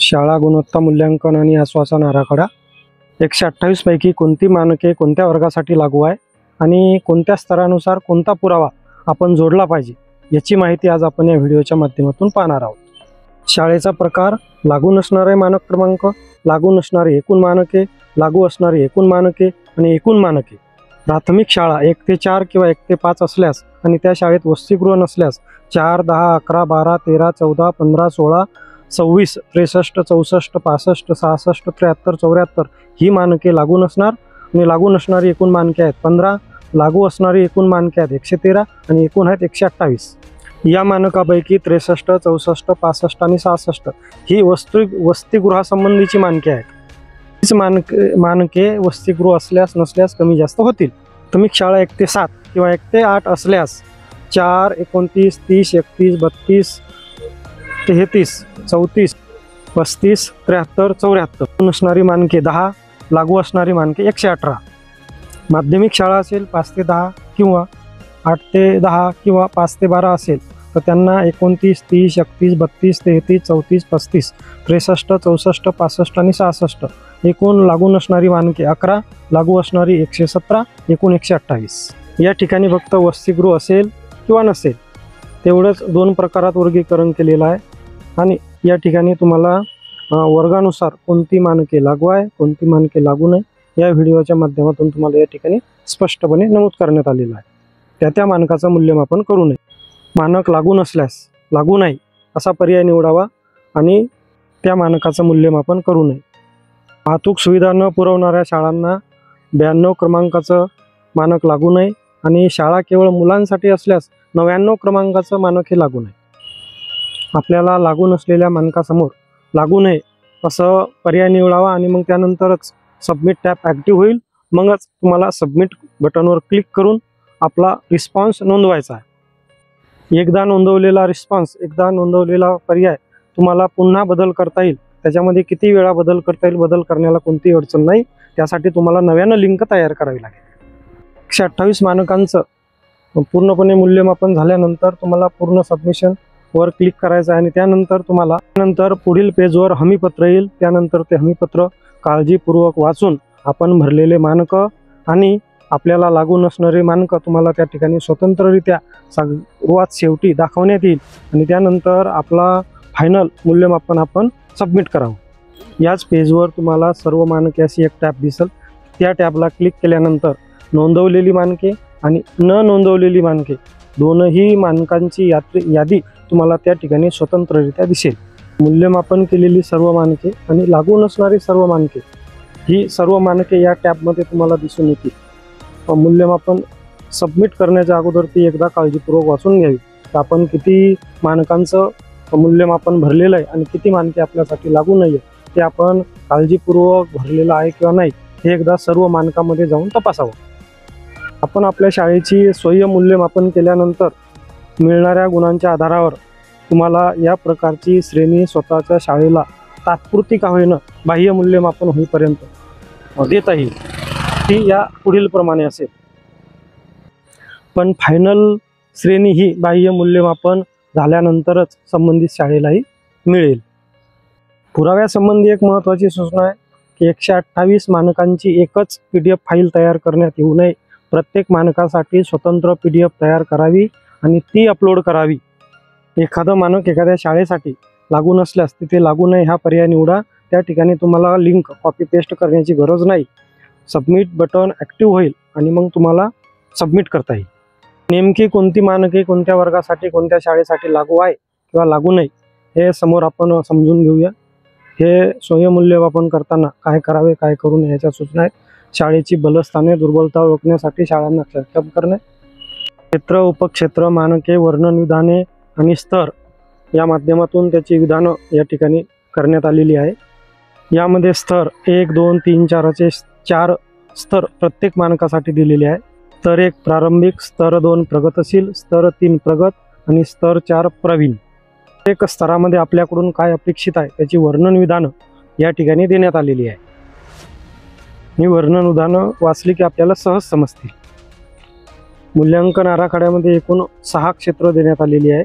शाळा गुणवत्ता मूल्यांकन आणि आश्वासन आराखडा 128 पैकी कोणती मानके कोणत्या वर्गासाठी लागू आहे आणि कोणत्या स्तरानुसार कोणता पुरावा आपण जोडला पाहिजे याची माहिती आज आपण या व्हिडिओच्या माध्यमातून पाहणार आहोत। शाळेचा प्रकार, लागू नसणारे मानक क्रमांक, लागू नसणारे एकूण मानके, लागू असणारे एकूण मानके आणि एकूण मानके। प्राथमिक शाळा 1 ते 4 किंवा 1 ते 5 असल्यास आणि त्या शाळेत वसतिगृह नसल्यास 4, 10, 11, 12, 13, 14, 15, 16, 26, 63, 64, 65, 66, 73, 74 ही मानके लागू नसणार आणि लागू नसणारी एकूण मानके आहेत 15, लागू असणारी एकूण मानके आहेत 113 आणि एकूण आहेत 128। या मानकापैकी 63, 64, 65 आणि 66 ही वसतिगृहासंबंधीची मानके आहेत। हीच मानके वसतिगृह असल्यास नसल्यास कमी जास्त होतील। प्राथमिक शाळा 1 ते 7 किंवा 1 ते 8 असल्यास 4, 29, 30, 31, 32, 33, 34, 35, 73, 74 नसणारी मानके 10, लागू असणारी मानके 118। माध्यमिक शाळा असेल 5 ते 10 किंवा 8 ते 10 किंवा 5 ते 12 असेल तर त्यांना 29, 30, 31, 32, 33, 34, 35, 63, 64, 65 आणि 66 एकूण लागू नसणारी मानके 11, लागू असणारी 117, एकूण 128। या ठिकाणी फक्त वसतिगृह असेल किंवा नसेल तेवढंच 2 प्रकारात वर्गीकरण केलेलं आहे आणि या ठिकाणी तुम्हाला वर्गानुसार कोणती मानके लागू आहे कोणती मानके लागू नाही या व्हिडिओच्या माध्यमातून तुम्हाला या ठिकाणी स्पष्टपणे नमूद करण्यात आलेलं आहे। त्या मानकाचं मूल्यमापन करू नये। मानक लागू नसल्यास लागू नाही असा पर्याय निवडावा आणि त्या मानकाचं मूल्यमापन करू नये। वाहतूक सुविधा न पुरवणाऱ्या शाळांना 92 क्रमांकाचं मानक लागू नये आणि शाळा केवळ मुलांसाठी असल्यास 99 क्रमांकाचं मानक हे लागू नये। आपल्याला लागू नसलेल्या मानकासमोर लागू नये असं पर्याय निवडावा आणि मग त्यानंतरच सबमिट टॅब ॲक्टिव्ह होईल। मगच तुम्हाला सबमिट बटनवर क्लिक करून आपला रिस्पॉन्स नोंदवायचा आहे। एकदा नोंदवलेला रिस्पॉन्स, एकदा नोंदवलेला पर्याय तुम्हाला पुन्हा बदल करता येईल। त्याच्यामध्ये किती वेळा बदल करता येईल, बदल करण्याला कोणतीही अडचण नाही। त्यासाठी तुम्हाला नव्यानं लिंक तयार करावी लागेल। 128 मानकांचं पूर्णपणे मूल्यमापन झाल्यानंतर तुम्हाला पूर्ण सबमिशन वर क्लिक करायचं आहे आणि त्यानंतर पुढील पेजवर हमीपत्र येईल। त्यानंतर ते हमीपत्र काळजीपूर्वक वाचून आपण भरलेले मानक आणि आपल्याला लागू नसणारे मानक तुम्हाला त्या ठिकाणी स्वतंत्ररित्या सर्वात शेवटी दाखवण्यात येईल आणि त्यानंतर आपला फायनल मूल्यमापन आपण सबमिट करावं। याच पेजवर तुम्हाला सर्व मानके अशी एक टॅब दिसेल। त्या टॅबला क्लिक केल्यानंतर नोंदवलेली मानके आणि न नोंदवलेली मानके दोनही मानकांची यादी तुम्हाला त्या ठिकाणी स्वतंत्ररित्या दिसेल। मूल्यमापन केलेली सर्व मानके आणि लागू नसणारी सर्व मानके ही सर्व मानके या टॅबमध्ये तुम्हाला दिसून येतील। मूल्यमापन सबमिट करण्याच्या अगोदर ती एकदा काळजीपूर्वक वाचून घ्यावी। तर आपण किती मानकांचं मूल्यमापन भरलेलं आहे आणि किती मानके आपल्यासाठी लागू नाही आहे ते आपण काळजीपूर्वक भरलेलं आहे किंवा नाही हे एकदा सर्व मानकामध्ये जाऊन तपासावं। आपण आपल्या शाळेची स्वयं मूल्यमापन केल्यानंतर मिळणाऱ्या गुणांच्या आधारावर तुम्हाला या प्रकारची श्रेणी स्वतःच्या शाळेला तात्पुरती का होईना बाह्य मूल्यमापन होईपर्यंत देता येईल। ती या पुढील प्रमाणे असेल, पण फायनल श्रेणी ही बाह्य मूल्यमापन झाल्यानंतरच संबंधित शाळेलाही मिळेल। पुराव्यासंबंधी एक महत्त्वाची सूचना आहे की 128 मानकांची एकच PDF फाईल तयार करण्यात येऊ नये। प्रत्येक मानकासाठी स्वतंत्र PDF तयार करावी आणि ती अपलोड करावी। एखादं मानक एखाद्या शाळेसाठी लागू नसल्यास तिथे लागू नाही हा पर्याय निवडा। त्या ठिकाणी तुम्हाला लिंक कॉपी पेस्ट करण्याची गरज नाही। सबमिट बटन ॲक्टिव्ह होईल आणि मग तुम्हाला सबमिट करता येईल। नेमकी कोणती मानके कोणत्या वर्गासाठी कोणत्या शाळेसाठी लागू आहे किंवा लागू नाही हे समोर आपण समजून घेऊया। हे स्वयंमूल्यमापन करताना काय करावे काय करू नये याच्या सूचना आहेत। शाळेची बलस्थाने दुर्बलता ओळखण्यासाठी शाळांना सक्षम करणे, क्षेत्र उपक्षेत्र मानके वर्णन विधाने आणि स्तर या माध्यमातून त्याची विधानं या ठिकाणी करण्यात आलेली आहे। यामध्ये स्तर 1, 2, 3, 4 असे 4 स्तर प्रत्येक मानकासाठी दिलेले आहे। स्तर 1 प्रारंभिक, स्तर 2 प्रगतशील, स्तर 3 प्रगत आणि स्तर 4 प्रवीण। प्रत्येक स्तरामध्ये आपल्याकडून काय अपेक्षित आहे त्याची वर्णन विधानं या ठिकाणी देण्यात आलेली आहे। ही वर्णन विधानं वाचली की आपल्याला सहज समजतील। मूल्यांकन आराखड्यामध्ये एकूण 6 क्षेत्र देण्यात आलेली आहे।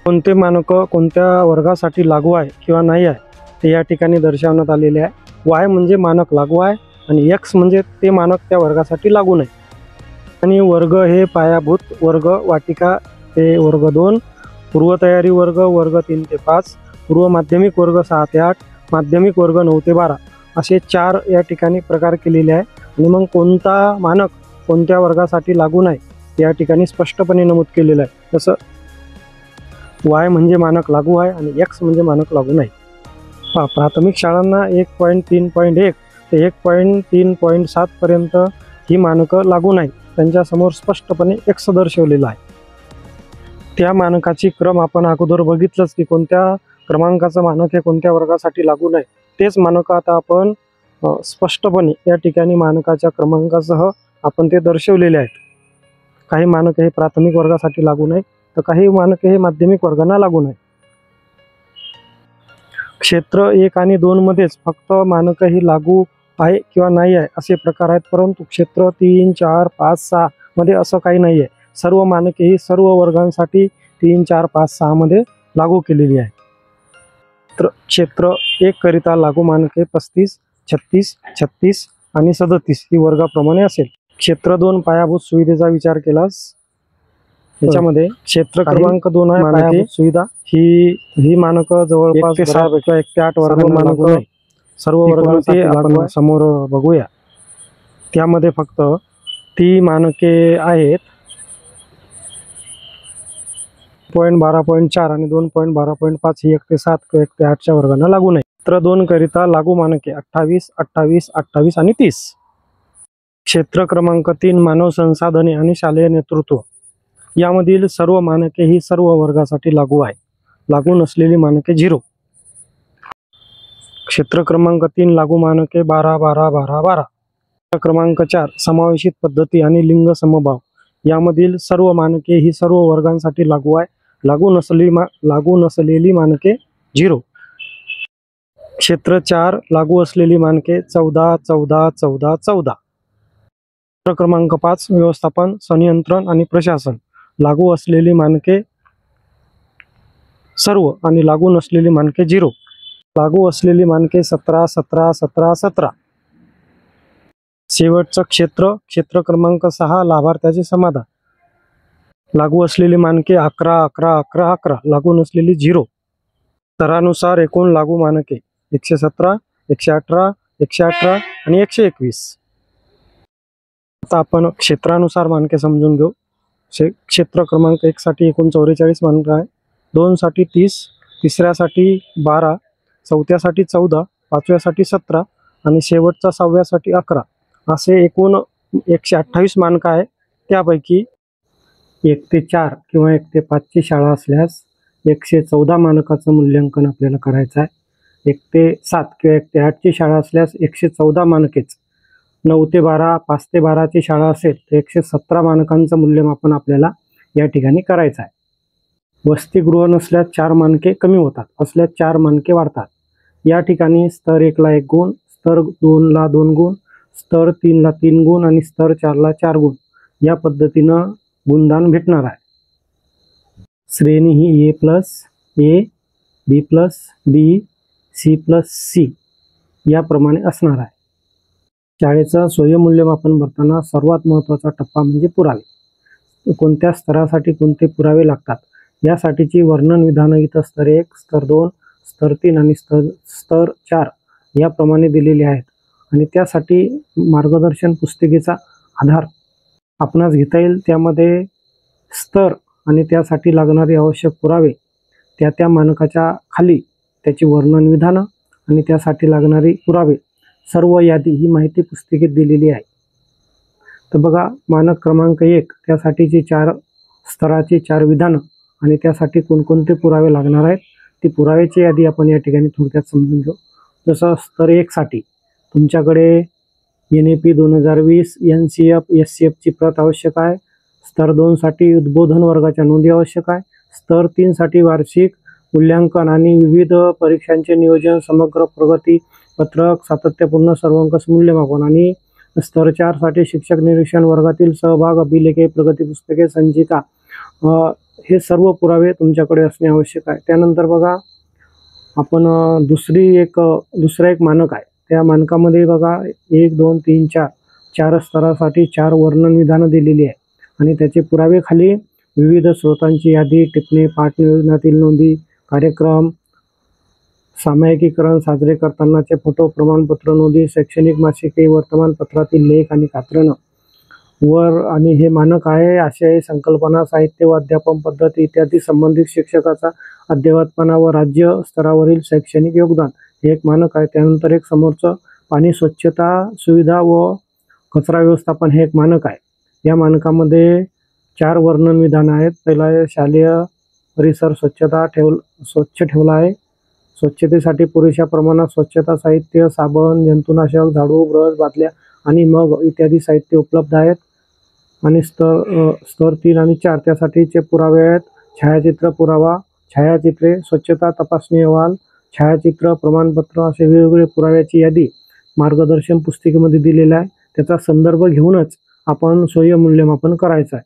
कोणते मानक कोणत्या वर्गासाठी लागू आहे किंवा नाही आहे ते या ठिकाणी दर्शवण्यात आलेले आहे। वाय म्हणजे मानक लागू आहे आणि एक्स म्हणजे ते मानक त्या वर्गासाठी लागू नाही। आणि वर्ग हे पायाभूत वर्ग, वाटिका ते वर्ग 2, पूर्वतयारी वर्ग वर्ग 3 ते 5, पूर्व माध्यमिक वर्ग 6 ते 8, माध्यमिक वर्ग 9 ते 12 असे 4 या ठिकाणी प्रकार केलेले आहे। आणि मग कोणता मानक कोणत्या वर्गासाठी लागू नाही या ठिकाणी स्पष्टपणे नमूद केलेलं आहे। जसं वाय म्हणजे मानक लागू आहे आणि एक्स म्हणजे मानक लागू नाही। प्राथमिक शाळांना 1.3.1 ते 1.3.7 पर्यंत ही मानकं लागू नाही, त्यांच्यासमोर स्पष्टपणे एक्स दर्शवलेला आहे। त्या मानकाची क्रम आपण अगोदर बघितलंच की कोणत्या क्रमांकाचं मानक हे कोणत्या वर्गासाठी लागू नाही। तेच मानक आता आपण स्पष्टपणे या ठिकाणी मानकाच्या क्रमांकासह आपण ते दर्शवलेले आहेत। काही मानक हे प्राथमिक वर्गासाठी लागू नाही, तर काही मानक हे माध्यमिक वर्गांना लागू नाही। क्षेत्र 1 आणि 2 मध्येच फक्त मानक ही लागू आहे किंवा नाही आहे असे प्रकार आहेत, परंतु क्षेत्र 3, 4, 5, 6 मध्ये असं काही नाही आहे। सर्व मानके ही सर्व वर्गांसाठी 3, 4, 5, 6 मध्ये लागू केलेली आहे। तर क्षेत्र 1 करिता लागू मानके 35, 36, 36 आणि 37 ही वर्गाप्रमाणे असेल। क्षेत्र 2 पायाभूत सुविधेचा विचार केलास याच्यामध्ये क्षेत्र क्रमांक 2 आहे पायाभूत सुविधा, ही मानक जवळपास 1 ते 8 वर्गांना लागू नाही। सर्व वर्गांसाठी आपण समोर बघूया। त्यामध्ये फक्त ती मानके आहेत 0.12.4 आणि 2.12.5 ही 1 ते 7 किंवा 1 ते 8च्या वर्गांना लागू नाही। क्षेत्र 2 करिता लागू मानके 28, 28, 28 आणि 30। क्षेत्र क्रमांक 3 मानव संसाधने आणि शालेय नेतृत्व, यामधील सर्व मानके ही सर्व वर्गासाठी लागू आहे। लागू नसलेली मानके 0। क्षेत्र क्रमांक 3 लागू मानके 12, 12, 12, 12। क्षेत्र क्रमांक 4 समावेशित पद्धती आणि लिंग समभाव, यामधील सर्व मानके ही सर्व वर्गांसाठी लागू आहे। लागू नसलेली मानके 0। क्षेत्र 4 लागू असलेली मानके 14, 14, 14, 14। क्षेत्र क्रमांक 5 व्यवस्थापन, संनियंत्रण आणि प्रशासन, लागू असलेली मानके सर्व आणि लागू नसलेली मानके 0। लागू असलेली मानके 17, 17, 17, 17। शेवटचं क्षेत्र क्रमांक 6 लाभार्थ्याचे समाधान, लागू असलेली मानके 11, 11, 11, 11, लागू नसलेली 0। स्तरानुसार एकूण लागू मानके 117, 118, 118 आणि 121। आता आपण क्षेत्रानुसार मानके समजून घेऊ। क्षेत्र क्रमांक 1 साठी एकूण 44 मानक आहे, 2 साठी 30, तिसऱ्यासाठी 12, चौथ्यासाठी 14, पाचव्यासाठी 17 आणि शेवटचा 6व्यासाठी 11 असे एकूण 128 मानक आहे। त्यापैकी 1 ते 4 किंवा 1 ते 5 ची शाळा असल्यास 114 मानकाचं मूल्यांकन आपल्याला करायचं आहे। 1 ते 7 किंवा 1 ते 8 ची शाळा असल्यास 114 मानकेच। 9 ते 12, 5 ते 12 ची शाळा असेल तर 117 मानकांचं मूल्यमापन आपल्याला या ठिकाणी करायचं आहे। वसतिगृह नसल्यास 4 मानके कमी होतात, असल्यास 4 मानके वाढतात। या ठिकाणी स्तर 1 ला 1 गुण, स्तर 2 ला 2 गुण, स्तर 3 ला 3 गुण आणि स्तर 4 ला 4 गुण या पद्धतीनं गुणदान भेटणार आहे। श्रेणी ही A+A, B+B, C+C याप्रमाणे असणार आहे। शाळेचं स्वयंमूल्यमापन भरताना सर्वात महत्त्वाचा टप्पा म्हणजे पुरावे। कोणत्या स्तरासाठी कोणते पुरावे लागतात यासाठीची वर्णन विधानं इथं स्तर 1, स्तर 2, स्तर 3 आणि स्तर 4 याप्रमाणे दिलेले आहेत। आणि त्यासाठी मार्गदर्शन पुस्तिकेचा आधार आपणास घेता येईल। त्यामध्ये स्तर आणि त्यासाठी लागणारे आवश्यक पुरावे, त्या मानकाच्या खाली त्याची वर्णन विधानं आणि त्यासाठी लागणारी पुरावे सर्व यादी ही माहिती पुस्तिकेत दिलेली आहे। तर बघा, मानक क्रमांक 1 त्यासाठीची 4 स्तराची 4 विधानं आणि त्यासाठी कोणकोणते पुरावे लागणार आहेत ती पुराव्याची यादी आपण या ठिकाणी थोडक्यात समजून घेऊ। जसं स्तर 1 साठी तुमच्याकडे NAP 2020 NCF SCF ची प्रत आवश्यक आहे। स्तर 2 साठी उद्बोधन वर्गाच्या नोंदी आवश्यक आहे। स्तर 3 साठी वार्षिक मूल्यांकन आणि विविध परीक्षांचे नियोजन, समग्र प्रगती पत्रक, सातत्यपूर्ण सर्वंकष मूल्यमापन आणि स्तर 4 साठी शिक्षक निरीक्षण, वर्गातील सहभाग, अभिलेखे, प्रगती पुस्तके, संचिका हे सर्व पुरावे तुमच्याकडे असणे आवश्यक आहे। त्यानंतर बघा, आपण दुसरा एक मानक आहे. त्या मानकामध्ये बघा 1, 2, 3, 4 चार स्तरासाठी 4 वर्णन विधानं दिलेली आहे आणि त्याचे पुरावे खाली विविध स्रोतांची यादी, टिपणे, पाठ नियोजनातील नोंदी, कार्यक्रम, सामायिकीकरण साजरे करतानाचे फोटो, प्रमाणपत्र, नोंदी, शैक्षणिक मासिके, वर्तमानपत्रातील लेख आणि कात्रणं वर आणि हे मानक आहे. आशय, संकल्पना, साहित्य व अध्यापन पद्धती इत्यादी संबंधित शिक्षकाचा अध्यापना व राज्य स्तरावरील शैक्षणिक योगदान हे एक मानक आहे. त्यानंतर एक समोरचं पाणी स्वच्छता सुविधा व कचरा व्यवस्थापन हे एक मानक आहे. या मानकामध्ये 4 वर्णन विधान आहेत. पहिला आहे शालेय परिसर स्वच्छ ठेवला आहे. स्वच्छतेसाठी पुरेशा प्रमाणात स्वच्छता साहित्य, साबण, जंतुनाशक, झाडू, ब्रश, बादल्या आणि मग इत्यादी साहित्य उपलब्ध आहेत. आणि स्तर 3 आणि 4 त्यासाठीचे पुरावे आहेत. छायाचित्र पुरावा, छायाचित्रे, स्वच्छता तपासणी अहवाल, छायाचित्र, प्रमाणपत्र असे वेगवेगळे पुराव्याची यादी मार्गदर्शन पुस्तिकेमध्ये दिलेलं आहे. त्याचा संदर्भ घेऊनच आपण स्वयं मूल्यमापन करायचं आहे.